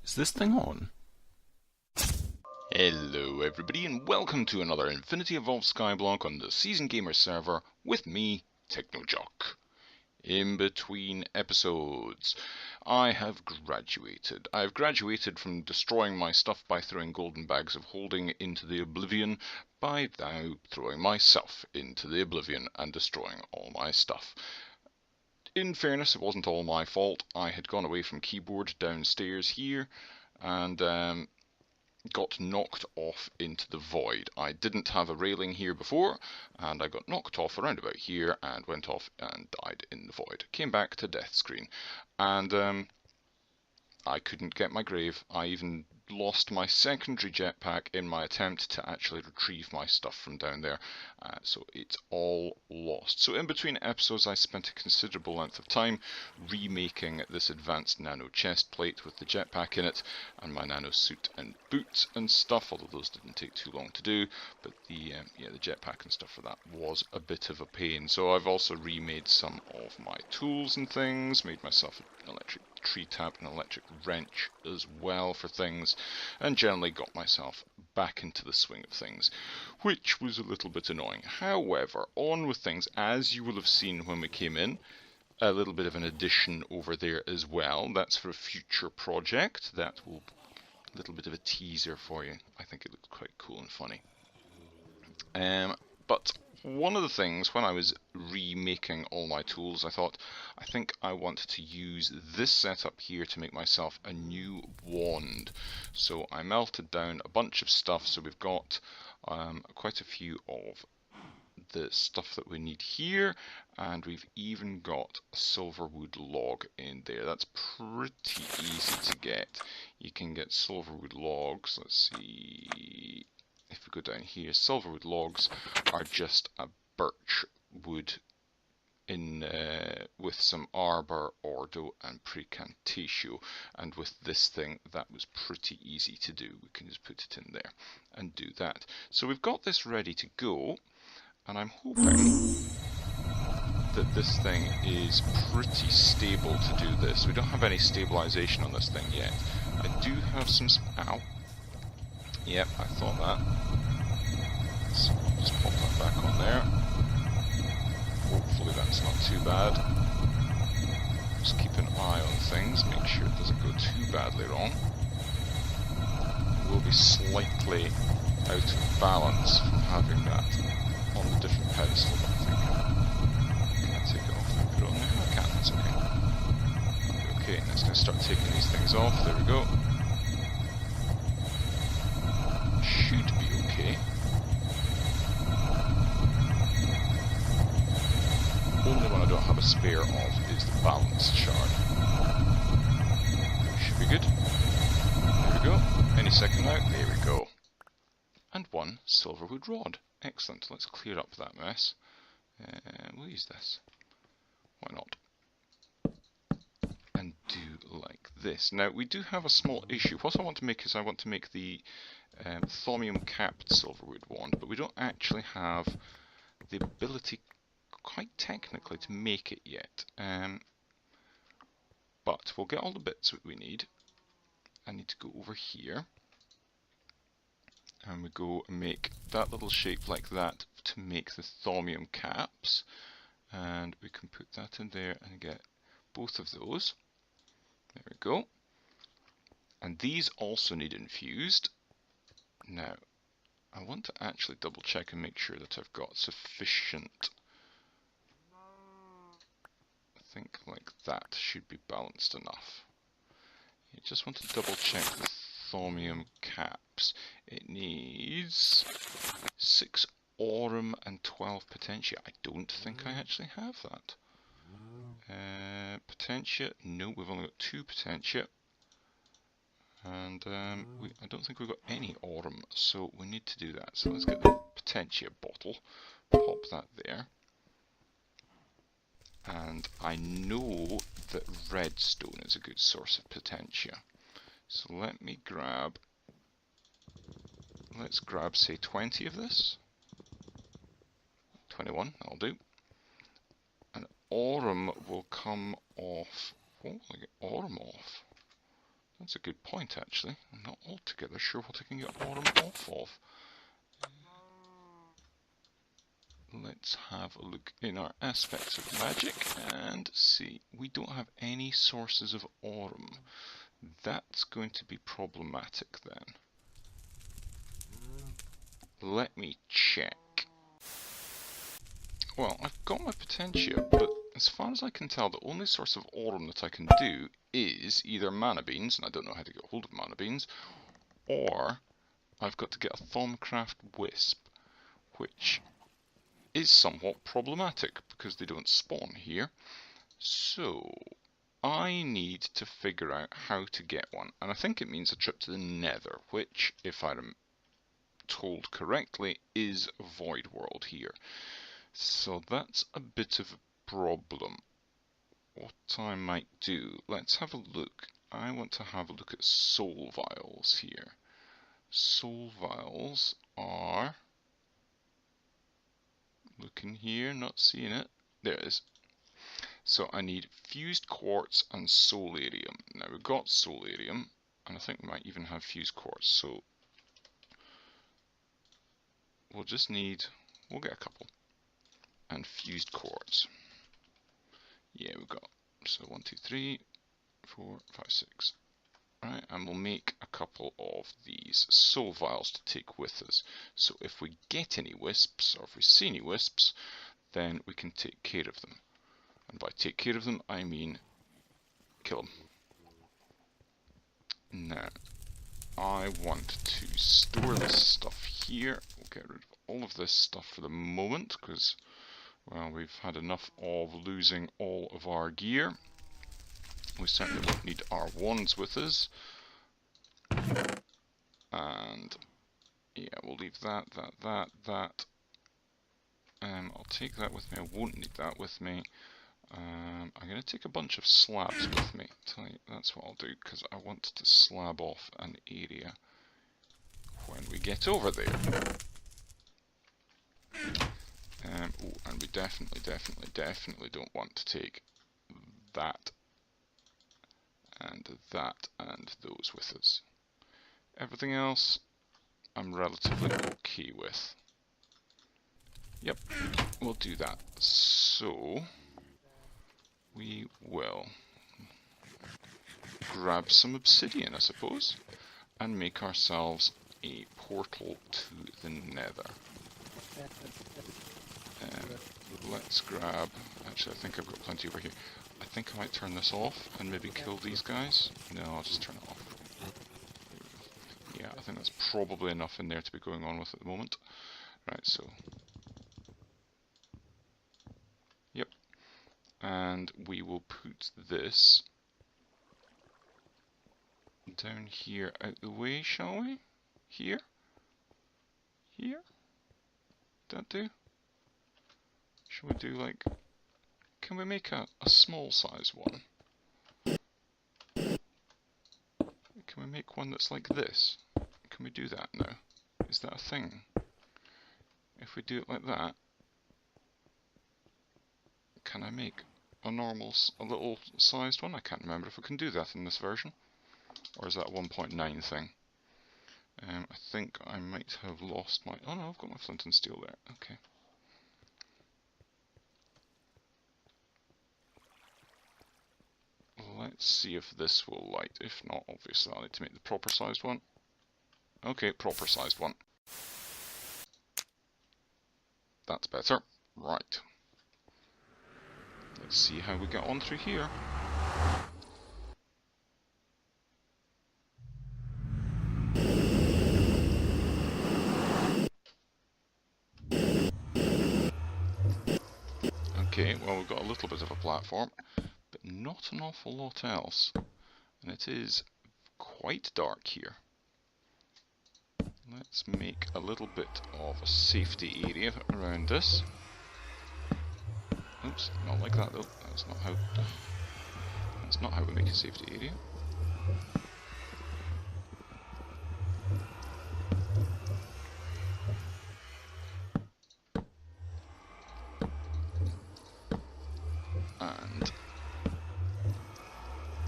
Is this thing on? Hello everybody and welcome to another Infinity Evolved Skyblock on the Season Gamer server with me, Technojock. In between episodes, I have graduated. I've graduated from destroying my stuff by throwing golden bags of holding into the oblivion by now throwing myself into the oblivion and destroying all my stuff. In fairness, it wasn't all my fault. I had gone away from keyboard downstairs here and got knocked off into the void. I didn't have a railing here before, and I got knocked off around about here and went off and died in the void. Came back to death screen, and I couldn't get my grave. I even lost my secondary jetpack in my attempt to actually retrieve my stuff from down there, so it's all lost. So in between episodes I spent a considerable length of time remaking this advanced nano chest plate with the jetpack in it, and my nano suit and boots and stuff, although those didn't take too long to do, but the jetpack and stuff for that was a bit of a pain. So I've also remade some of my tools and things, made myself an electric tree tap and electric wrench as well for things, and generally got myself back into the swing of things, which was a little bit annoying. However, on with things, as you will have seen when we came in, a little bit of an addition over there as well. That's for a future project. That will be a little bit of a teaser for you. I think it looks quite cool and funny. But one of the things, when I was remaking all my tools, I think I want to use this setup here to make myself a new wand. So I melted down a bunch of stuff, so we've got quite a few of the stuff that we need here, and we've even got a silverwood log in there. That's pretty easy to get. You can get silverwood logs, let's see. If we go down here, silverwood logs are just a birch wood in with some arbor, ordo, and precantatio. And with this thing, that was pretty easy to do. We can just put it in there and do that. So we've got this ready to go, and I'm hoping that this thing is pretty stable to do this. We don't have any stabilization on this thing yet. I do have some... Ow. Yep, I thought that. So I'll just pop that back on there. Hopefully that's not too bad. Just keep an eye on things, make sure it doesn't go too badly wrong. We'll be slightly out of balance from having that on the different pedestal, but I think can I take it off and put it on there? I can, that's okay. That'll be okay, and it's going to start taking these things off. There we go. Should be okay. Only one I don't have a spare of is the balance shard. Should be good. There we go. Any second now. There we go. And one silverwood rod. Excellent. Let's clear up that mess. We'll use this. Why not? And do like this. Now we do have a small issue. What I want to make is I want to make the thaumium capped silverwood wand, but we don't actually have the ability quite technically to make it yet. But we'll get all the bits that we need. I need to go over here, and we go and make that little shape like that to make the thaumium caps, and we can put that in there and get both of those. There we go. And these also need infused. Now, I want to actually double check and make sure that I've got sufficient. I think like that should be balanced enough. You just want to double check the thaumium caps. It needs 6 Auram and 12 potentia. I don't think I actually have that. Potentia, no, we've only got 2 potentia. And I don't think we've got any Auram, so we need to do that. So let's get the potentia bottle, pop that there. And I know that redstone is a good source of potentia. So let me grab, let's grab say 20 of this. 21, that'll do. And Auram will come off, oh, I get Auram off. That's a good point, actually. I'm not altogether sure what I can get Auram off of. Let's have a look in our aspects of magic and see. We don't have any sources of Auram. That's going to be problematic then. Let me check. Well, I've got my potentia, but as far as I can tell, the only source of Auram that I can do is either mana beans, and I don't know how to get hold of mana beans, or I've got to get a Thaumcraft Wisp, which is somewhat problematic because they don't spawn here. So I need to figure out how to get one, and I think it means a trip to the Nether, which, if I'm told correctly, is Void World here. So that's a bit of a problem. What I might do, let's have a look. I want to have a look at soul vials here. Soul vials are... looking here, not seeing it. There it is. So I need fused quartz and soularium. Now we've got soularium, and I think we might even have fused quartz. So we'll just need, we'll get a couple. And fused quartz. Yeah, we've got, so 1, 2, 3, 4, 5, 6. Right, and we'll make a couple of these soul vials to take with us. So if we get any wisps, or if we see any wisps, then we can take care of them. And by take care of them, I mean kill them. Now, I want to store this stuff here. We'll get rid of all of this stuff for the moment, because, well, we've had enough of losing all of our gear. We certainly won't need our wands with us. And, yeah, we'll leave that. I'll take that with me. I won't need that with me. I'm going to take a bunch of slabs with me. That's what I'll do, because I want to slab off an area when we get over there. Oh, and we definitely don't want to take that and that and those with us. Everything else I'm relatively okay with. Yep, we'll do that. So we will grab some obsidian, I suppose, and make ourselves a portal to the Nether. Let's grab, actually I think I've got plenty over here. I think I might turn this off and maybe kill these guys. No, I'll just turn it off. Yeah, I think that's probably enough in there to be going on with at the moment. Right, so... Yep. And we will put this down here out the way, shall we? Here? Here? That do? Shall we do like... Can we make a small size one? Can we make one that's like this? Can we do that now? Is that a thing? If we do it like that, can I make a normal, a little sized one? I can't remember if I can do that in this version. Or is that a 1.9 thing? I think I might have lost my... Oh no, I've got my flint and steel there. Okay. Let's see if this will light. If not, obviously I'll need to make the proper sized one. Okay, proper sized one. That's better. Right. Let's see how we get on through here. Okay, well we've got a little bit of a platform, but not an awful lot else. And it is quite dark here. Let's make a little bit of a safety area around this. Oops, not like that though. That's not how we make a safety area. And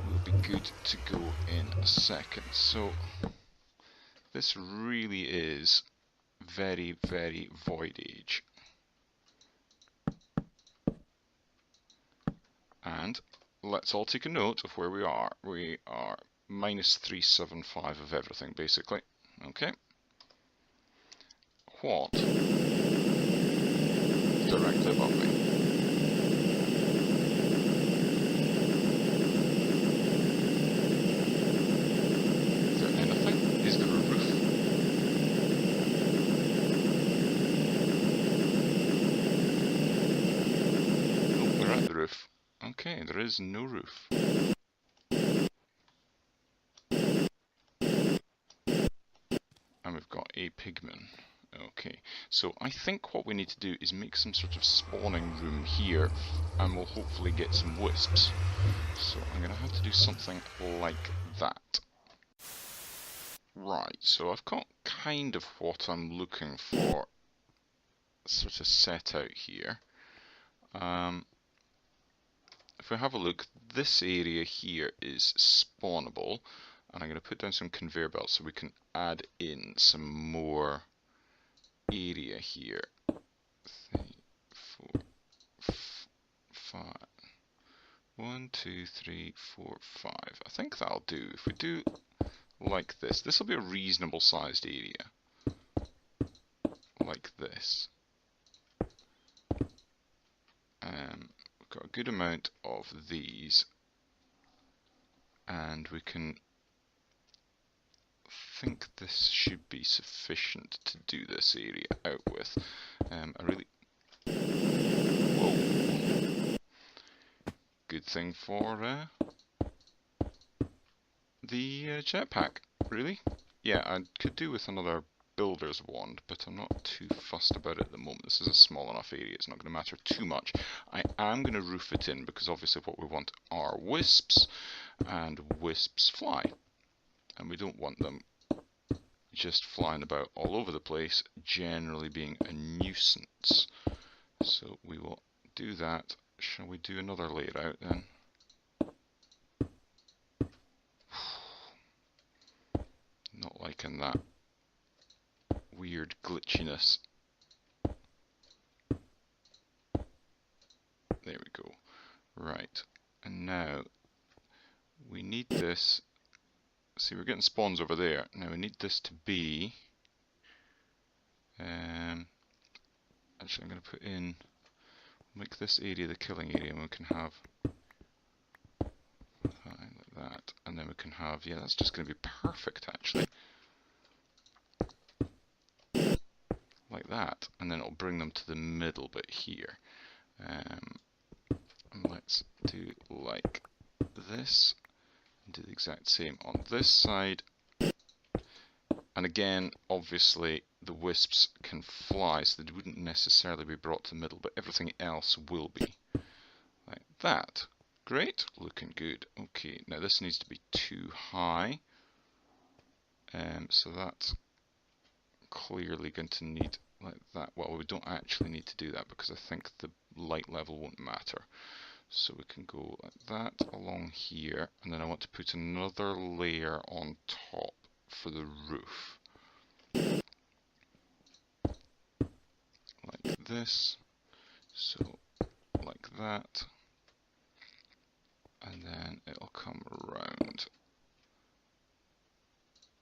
we'll be good to go in a second. So this really is very, very Void Age. And let's all take a note of where we are. We are minus 375 of everything, basically. Okay. What? Directly above me. Is there anything? Is there a roof? Oh, we're at the roof. Okay, there is no roof. And we've got a pigman. Okay, so I think what we need to do is make some sort of spawning room here, and we'll hopefully get some wisps. So I'm going to have to do something like that. Right, so I've got kind of what I'm looking for sort of set out here. If we have a look, this area here is spawnable, and I'm going to put down some conveyor belts so we can add in some more area here. 3, 4, 5. 1, 2, 3, 4, 5. I think that'll do. If we do like this, this will be a reasonable sized area. Like this. We've got a good amount of these, and we can think this should be sufficient to do this area out with. Whoa. Good thing for the jetpack, really. Yeah, I could do with another builder's wand, but I'm not too fussed about it at the moment. This is a small enough area, it's not going to matter too much. I am going to roof it in, because obviously what we want are wisps, and wisps fly. And we don't want them just flying about all over the place, generally being a nuisance. So we will do that. Shall we do another layer out then? Not liking that weird glitchiness. There we go. Right, and now we need this. See, we're getting spawns over there. Now we need this to be. Actually, I'm going to put in. Make this area the killing area, and we can have. Like that, and then we can have. Yeah, that's just going to be perfect, actually. Like that, and then it'll bring them to the middle bit here. And let's do like this, and do the exact same on this side. And again, obviously, the wisps can fly, so they wouldn't necessarily be brought to the middle, but everything else will be. Like that. Great, looking good. Okay, now this needs to be too high. So that's clearly going to need like that. Well, we don't actually need to do that because I think the light level won't matter. So we can go like that along here, and then I want to put another layer on top for the roof. Like this. So like that. And then it'll come around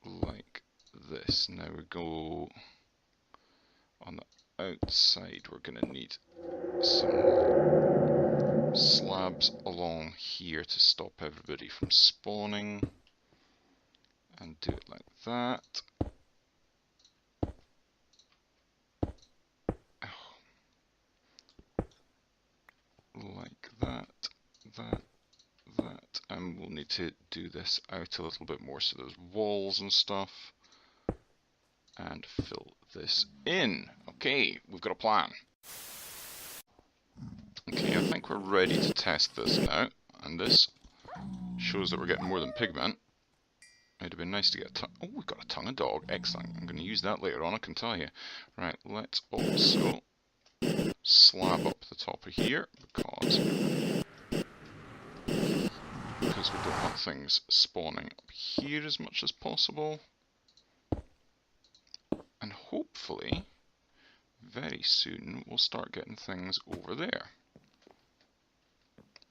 like this. Now we go on the outside, we're going to need some slabs along here to stop everybody from spawning, and do it like that. Like that, that, and we'll need to do this out a little bit more so there's walls and stuff, and fill this in. Okay, we've got a plan. Okay, I think we're ready to test this now, and this shows that we're getting more than pigment. It'd have been nice to get a tongue. Oh, we've got a tongue of dog. Excellent. I'm going to use that later on, I can tell you. Right, let's also slab up the top of here, because because we don't want things spawning up here as much as possible. And hopefully, very soon, we'll start getting things over there.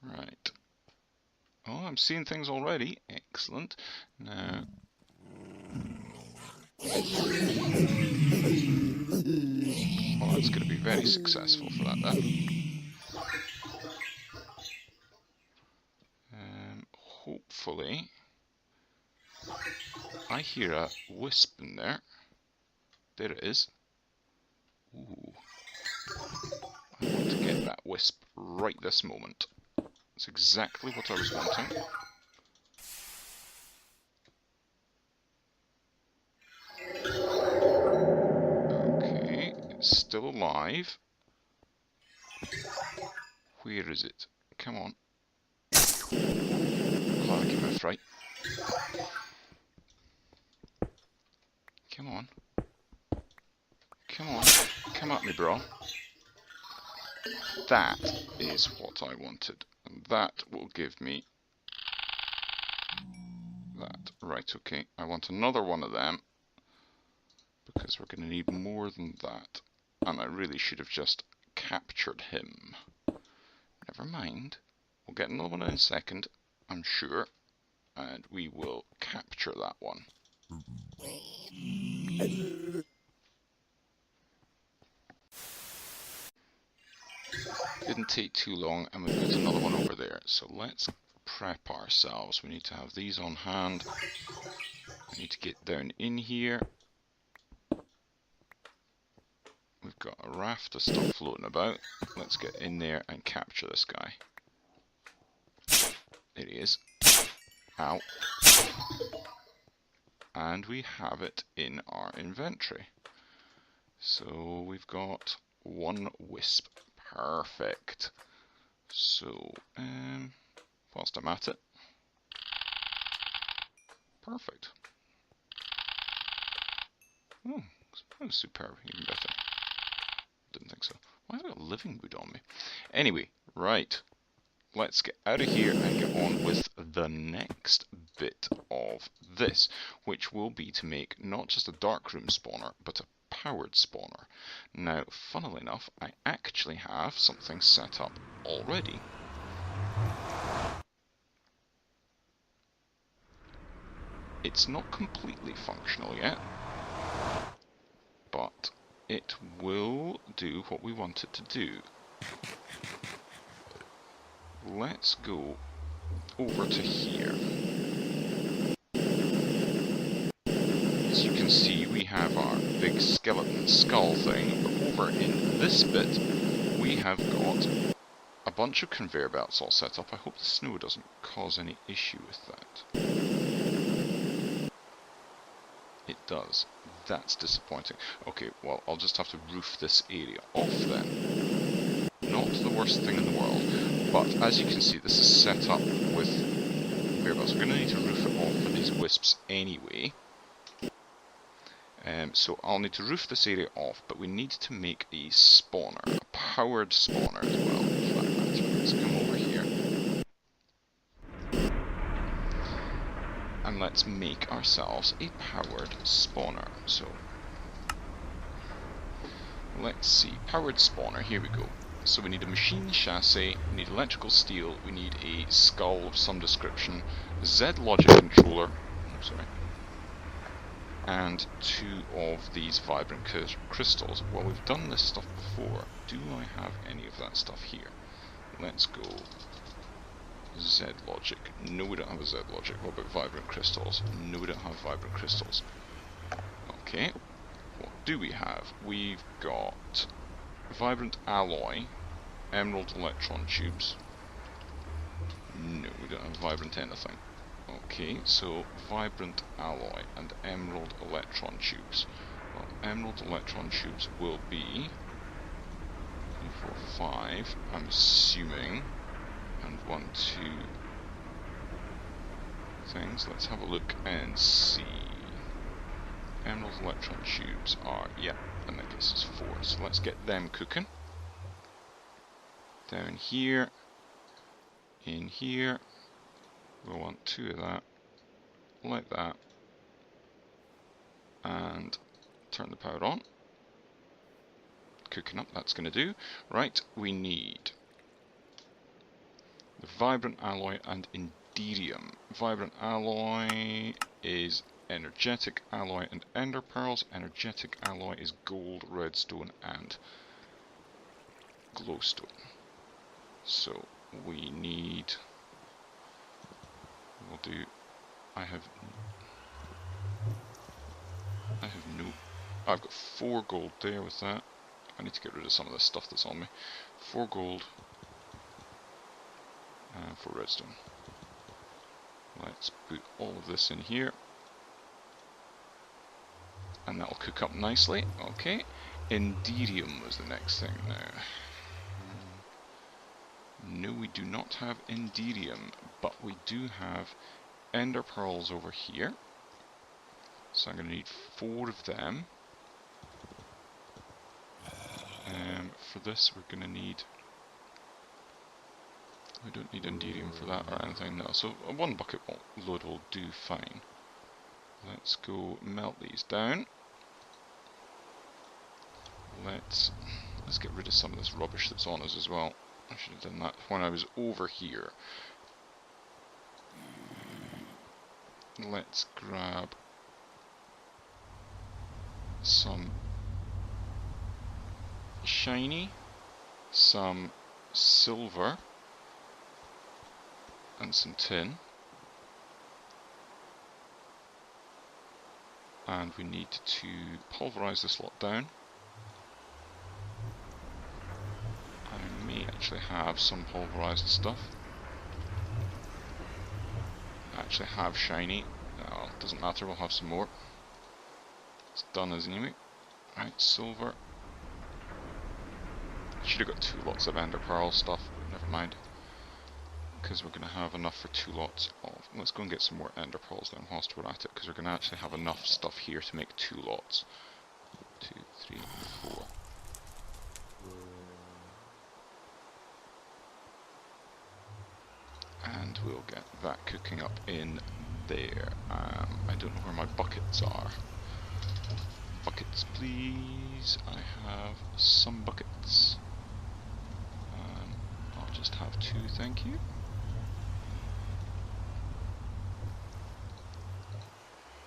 Right. Oh, I'm seeing things already. Excellent. Now... well, that's going to be very successful for that then. Hopefully... I hear a wisp in there. There it is. Ooh. I want to get that wisp right this moment. That's exactly what I was wanting. Okay, it's still alive. Where is it? Come on. Oh, give me a fright. Come on. Come on. Come at me, bro. That is what I wanted. And that will give me that. Right, okay. I want another one of them. Because we're going to need more than that. And I really should have just captured him. Never mind. We'll get another one in a second, I'm sure. And we will capture that one. Didn't take too long, and we've got another one over there. So let's prep ourselves. We need to have these on hand. We need to get down in here. We've got a raft of stuff floating about. Let's get in there and capture this guy. There he is. Ow. And we have it in our inventory. So we've got one wisp. Perfect. So, whilst I'm at it. Perfect. Oh, that was superb. Even better. Didn't think so. Why have I got a living wood on me? Anyway, right. Let's get out of here and get on with the next bit of this, which will be to make not just a darkroom spawner, but a powered spawner. Now, funnily enough, I actually have something set up already. It's not completely functional yet, but it will do what we want it to do. Let's go over to here. As you can see, we have our big skeleton skull thing, but over in this bit, we have got a bunch of conveyor belts all set up. I hope the snow doesn't cause any issue with that. It does. That's disappointing. Okay, well, I'll just have to roof this area off then. Not the worst thing in the world, but as you can see, this is set up with conveyor belts. We're going to need to roof it off for these wisps anyway. So I'll need to roof this area off, but we need to make a spawner, a powered spawner as well, for that matter. Let's come over here. And let's make ourselves a powered spawner. So, let's see, powered spawner, here we go. So we need a machine chassis, we need electrical steel, we need a skull of some description, a Z logic controller, and 2 of these vibrant crystals. Well, we've done this stuff before. Do I have any of that stuff here? Let's go Z logic. No, we don't have a Z logic. What about vibrant crystals? No, we don't have vibrant crystals. Okay, what do we have? We've got vibrant alloy, emerald electron tubes. No, we don't have vibrant anything. Okay, so vibrant alloy and emerald electron tubes. Well, emerald electron tubes will be 3, 4, 5, I'm assuming, and 1, 2 things. Let's have a look and see. Emerald electron tubes are, yeah, and I guess it's 4, so let's get them cooking. Down here, in here, We'll want 2 of that, like that, and turn the power on. Cooking up, that's going to do. Right, we need the Vibrant Alloy and Enderium. Vibrant Alloy is Energetic Alloy and Ender Pearls. Energetic Alloy is Gold, Redstone and Glowstone. So we need, we'll do, I have no, I've got 4 gold there with that. I need to get rid of some of this stuff that's on me. 4 gold and 4 redstone. Let's put all of this in here. And that'll cook up nicely. Okay. Enderium was the next thing now. No, we do not have Enderium, but we do have Ender Pearls over here. So I'm going to need 4 of them. For this we're going to need... We don't need Enderium for that or anything, no. So a 1 bucket load will do fine. Let's go melt these down. Let's get rid of some of this rubbish that's on us as well. I should have done that when I was over here. Let's grab some shiny, some silver, and some tin. And we need to pulverize this lot down. I may actually have some pulverized stuff. I actually have shiny. No, doesn't matter, we'll have some more. It's done as anyway. Right, silver. Should have got 2 lots of ender pearl stuff, but never mind. Because we're going to have enough for 2 lots of... Let's go and get some more ender pearls then whilst we're at it, because we're going to actually have enough stuff here to make 2 lots. 2, 3, 4. And we'll get that cooking up in there. I don't know where my buckets are. Buckets, please. I have some buckets. I'll just have 2, thank you.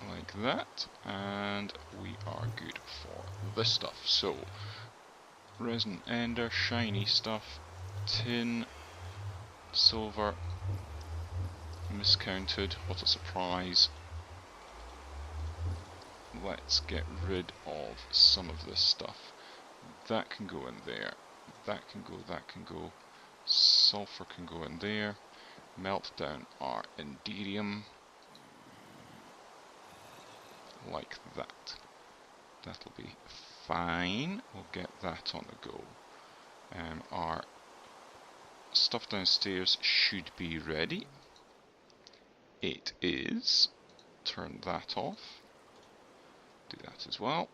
Like that, and we are good for this stuff. So, resin ender, shiny stuff, tin, silver, miscounted, what a surprise. Let's get rid of some of this stuff. That can go in there, that can go, that can go, sulfur can go in there, melt down our Enderium, like that. That'll be fine, we'll get that on the go. Our stuff downstairs should be ready. It is. Turn that off. Do that as well.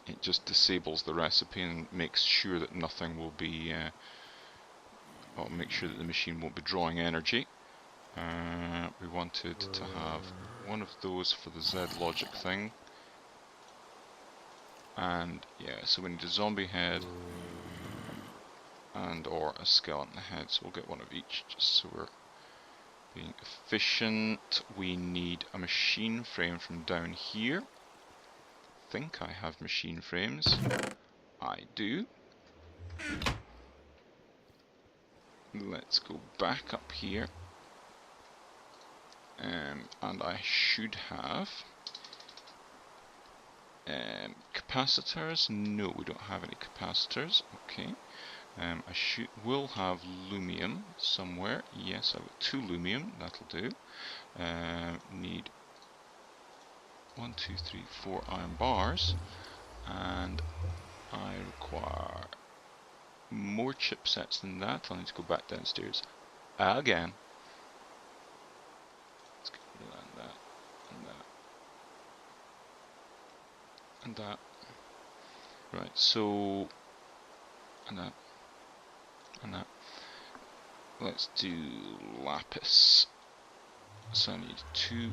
It just disables the recipe and makes sure that nothing will be... well, make sure that the machine won't be drawing energy. We wanted to have 1 of those for the Z logic thing. And yeah, so we need a zombie head and or a skeleton head, so we'll get 1 of each just so we're being efficient. We need a machine frame from down here. I think I have machine frames. I do. Let's go back up here. And I should have capacitors. No, we don't have any capacitors. Okay. I will have lumium somewhere. Yes, I've got 2 lumium. That'll do. Need 1, 2, 3, 4 iron bars, and I require more chipsets than that. I'll need to go back downstairs again. Let's get rid of that, and that. Right, so, and that. Let's do lapis. So I need 2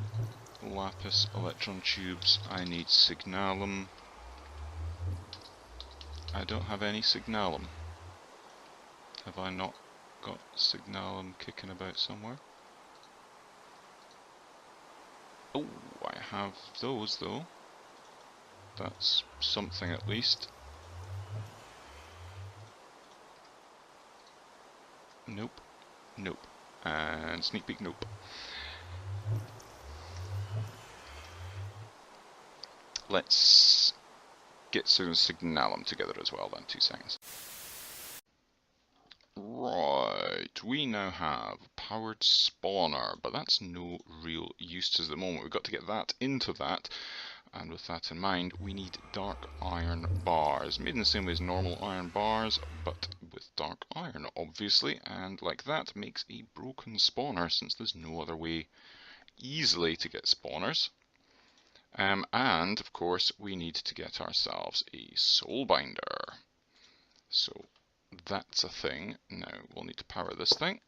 lapis electron tubes. I need signalum. I don't have any signalum. Have I not got signalum kicking about somewhere? Oh, I have those though. That's something at least. Nope. Nope. And sneak peek, nope. Let's get some signalum together as well then, 2 seconds. Right, we now have powered spawner, but that's no real use to us at the moment. We've got to get that into that, and with that in mind, we need dark iron bars, made in the same way as normal iron bars, but with dark iron, obviously, and like that makes a broken spawner, since there's no other way easily to get spawners. And, of course, we need to get ourselves a soul binder. So that's a thing. Now we'll need to power this thing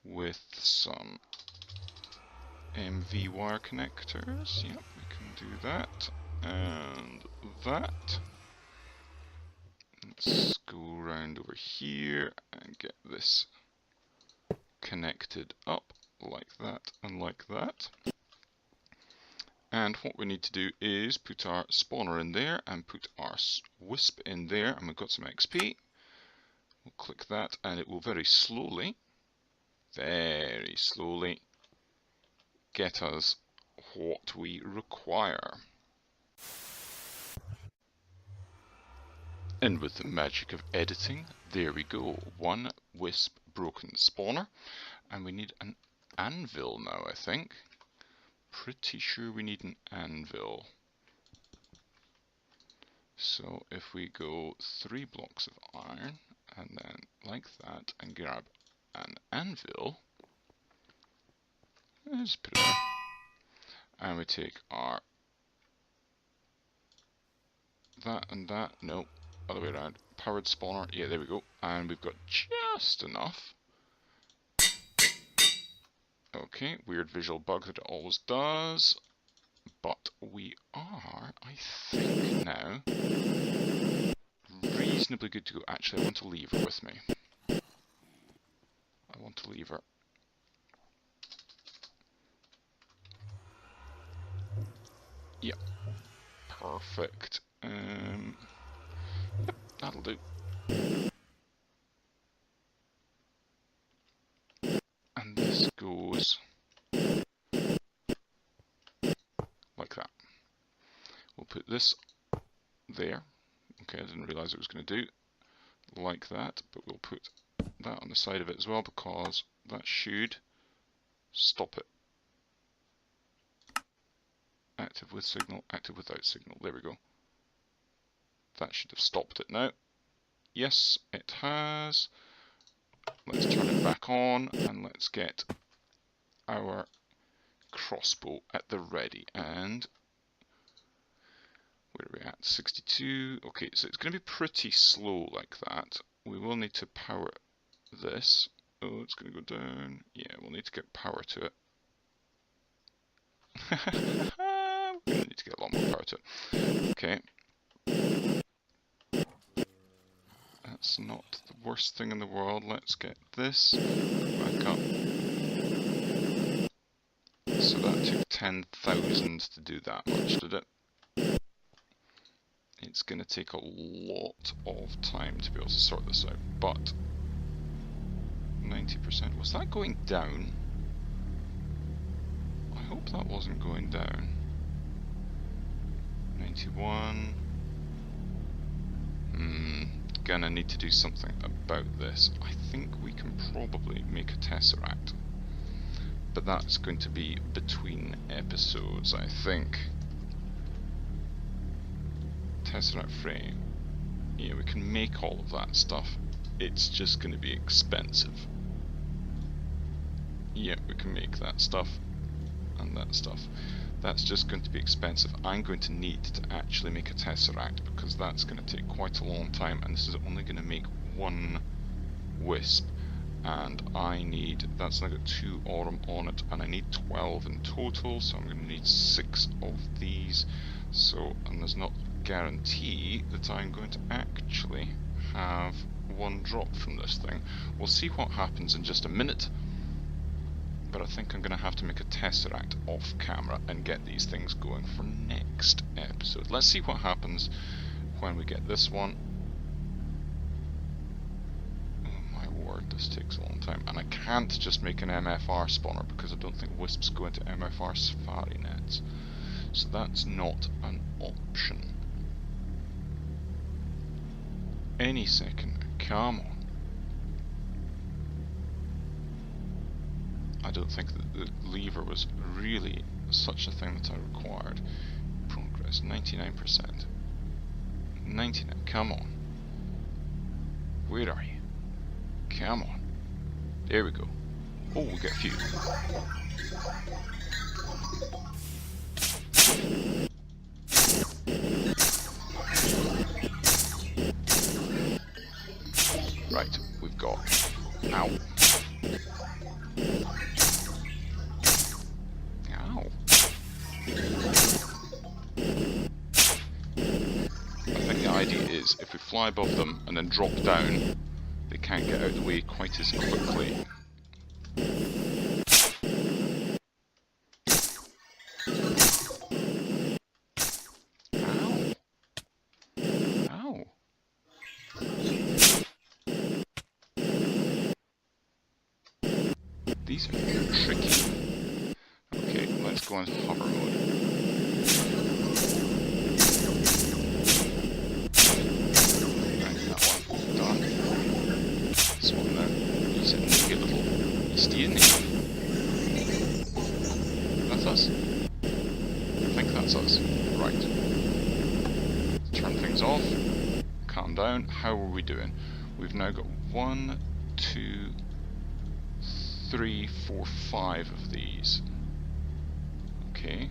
with some MV wire connectors. Yep, we can do that. And that. Let's go around over here and get this connected up like that and like that. And what we need to do is put our spawner in there and put our wisp in there, and we've got some XP. We'll click that and it will very slowly get us what we require. And with the magic of editing, there we go. 1 wisp broken spawner, and we need an anvil now, I think. Pretty sure we need an anvil. So if we go 3 blocks of iron and then like that and grab an anvil, let's put it there, and we take our that and that, no, other way around, powered spawner, yeah, there we go, and we've got just enough. Okay, weird visual bug that it always does, but we are, I think now, reasonably good to go. Actually, I want a lever with me. I want a lever. Yep, perfect. Yep, that'll do. And this goes like that. We'll put this there. Okay, I didn't realise it was going to do like that, but we'll put that on the side of it as well, because that should stop it. Active with signal, active without signal. There we go. That should have stopped it now. Yes, it has. Let's turn it back on and let's get our crossbow at the ready. And where are we at? 62. Okay, so it's going to be pretty slow like that. We will need to power this. Oh, it's going to go down. Yeah, we'll need to get power to it. We're going to need to get a lot more power to it. Okay. That's not the worst thing in the world. Let's get this back up. So that took 10,000 to do that much, did it? It's going to take a lot of time to be able to sort this out, but 90%. Was that going down? I hope that wasn't going down. 91. Gonna need to do something about this. I think we can probably make a tesseract, but that's going to be between episodes, I think. Tesseract frame. Yeah, we can make all of that stuff. It's just going to be expensive. Yeah, we can make that stuff and that stuff. That's just going to be expensive. I'm going to need to actually make a tesseract, because that's going to take quite a long time, and this is only going to make 1 wisp, and I need, that's now got 2 Auram on it, and I need 12 in total, so I'm going to need 6 of these. So, and there's not a guarantee that I'm going to actually have one drop from this thing. We'll see what happens in just a minute, but I think I'm going to have to make a Tesseract off camera and get these things going for next episode. Let's see what happens when we get this one. This takes a long time, and I can't just make an MFR spawner because I don't think Wisps go into MFR Safari nets, so that's not an option. Any second, come on. I don't think that the lever was really such a thing that I required. Progress 99%. 99. Come on. Where are you? Come on. There we go. Oh, we got a few. Right, we've got... Ow. Ow. I think the idea is if we fly above them and then drop down, they can't get out of the way quite as quickly. Ow. Ow. These are tricky. Okay, let's go into hover mode. That's us? I think that's us. Right. Turn things off. Calm down. How are we doing? We've now got 1, 2, 3, 4, 5 of these. Okay.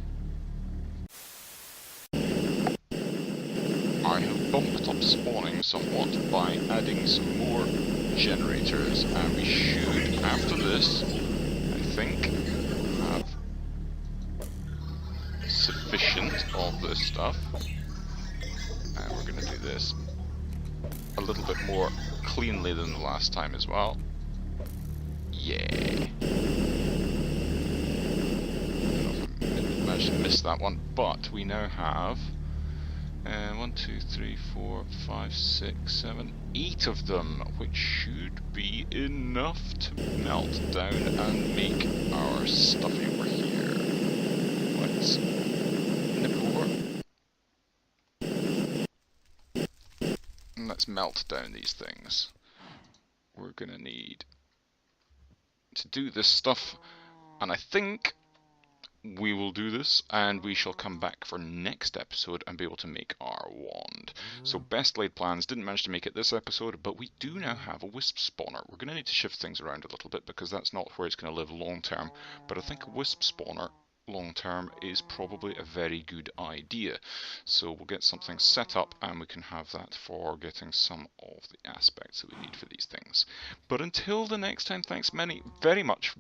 I have bumped up spawning somewhat by adding some more generators, and we should, after this, I think, have sufficient of this stuff. And we're going to do this a little bit more cleanly than the last time as well. Yeah. I don't know if I managed to miss that one, but we now have 1, 2, 3, 4, 5, 6, 7, 8 of them, which should be enough to melt down and make our stuffy over here. Let's nip over and let's melt down these things. We're gonna need to do this stuff, and I think we will do this, and we shall come back for next episode and be able to make our wand. So best laid plans, didn't manage to make it this episode, but we do now have a Wisp spawner. We're going to need to shift things around a little bit because that's not where it's going to live long term, but I think a Wisp spawner long term is probably a very good idea. So we'll get something set up and we can have that for getting some of the aspects that we need for these things. But until the next time, thanks very much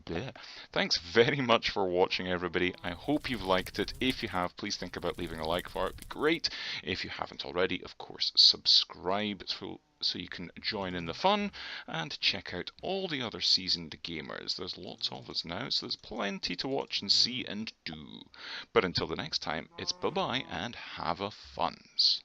for watching, everybody. I hope you've liked it. If you have, please think about leaving a like for it. It'd be great. If you haven't already, of course, subscribe so you can join in the fun and check out all the other seasoned gamers. There's lots of us now, so there's plenty to watch and see and do. But until the next time, it's bye-bye and have a funs.